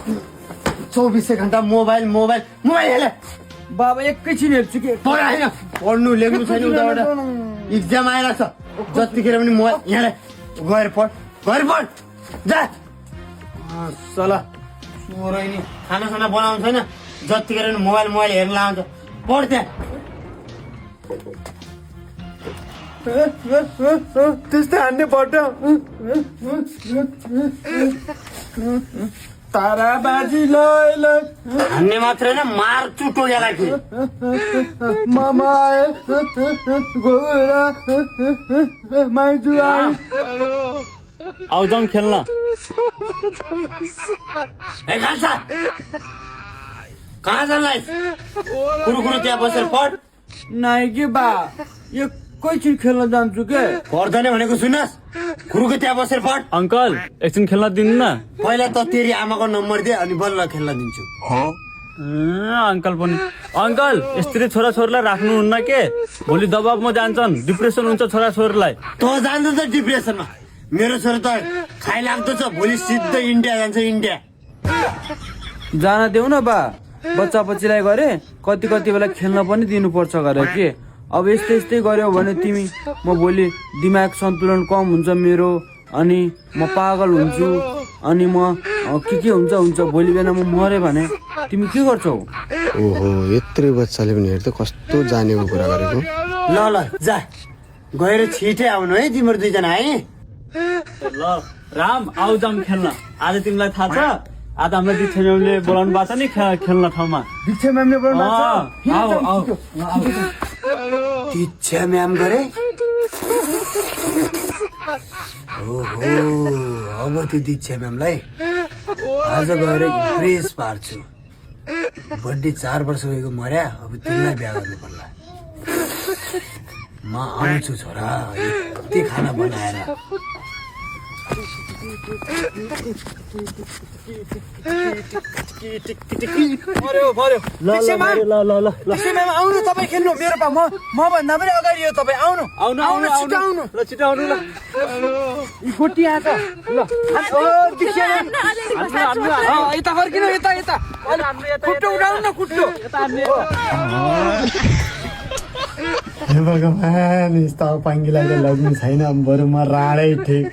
24 घण्टा mobile mobile mobile हेर बाबा एकैछिन हेर्छु कि पढाएन पढ्नु लेख्नु छैन उताबाट इक्जाम आइरहेको छ जतिखेर पनि मोबाइल यहाँ गएर पढ जा सला छोरै नि खानासाना बनाउनु छैन जतिखेर पनि मोबाइल मोबाइल हेर्न लाउँछ पढ त्यहाँ त्यस्तै हान्ने पर्छ तारा बाजी ल हान्ने मात्र होइन मार चुटो यसलाई मामा आए गोरा माइजू आए आऊ जाऊँ खेल्न कहाँ जान्लाई कुरो त्यहाँ बसेर पढ नाइ कि बा एकैछिन खेल्न जान्छु के पढ्दैन भनेको सुन्नुहोस् कुरुको त्यहाँ बसेर पढ अंकल एकछिन खेल्न दिनु न पहिला त तेरी आमाको नम्बर दे अनि बल्ल खेल्न दिन्छु अंकल पनि अंकल यस्तरी छोरा छोरीलाई राख्नुहुन्न के भोलि दबाबमा जान्छन् डिप्रेसन हुन्छ छोरा छोरीलाई त जान्छ त डिप्रेसनमा मेरो छोरा त खाइलाग्दो छ भोलि सिधै इन्डिया जान्छ इन्डिया जान देऊ न बा बच्चा बच्चीलाई गरे कति बेला खेल्न पनि दिनुपर्छ गरे के अब यस्तै गर्यो भने तिमी म भोलि दिमाग सन्तुलन कम हुन्छ मेरो अनि म पागल हुन्छु अनि म के हुन्छ भोलि बिहान म मरे भने तिमी के गर्छौ ओहो यत्रो बच्चाले पनि हेर्दै कस्तो जानेको कुरा गरेको ल जा गएर छिटै आउनु है तिम्रो दुईजना है ल राम आऊ जाऊँ खेल्न आज तिमीलाई थाहा छ आज हामीलाई दीक्षा म्यामले बोलाउनु भएको छ नि खेल्न ठाउँमा दीक्षा म्यामले बोलाउनु आऊ दीक्षा म्याम गरे ओहो अब त्यो दीक्षा म्यामलाई आज गएर इम्प्रेस पार्छु बर्थडे 4 वर्ष भएको मर्या अब तिमीलाई बिहा गर्नु पर्ला म आउँछु छोरा यति खाना बनाएर आउनु तपाईँ खेल्नु मेरो पा म भन्दा पनि अगाडि हो तपाईँ आउनु छिटो आउनु ल गोटी आएको ल यता फर्किनु यता खुट्टो उठाउनु न खुट्टो हे भगवान यस्तो अपाङ्गीलाई त लग्नु छैन बरु म राडै ठिक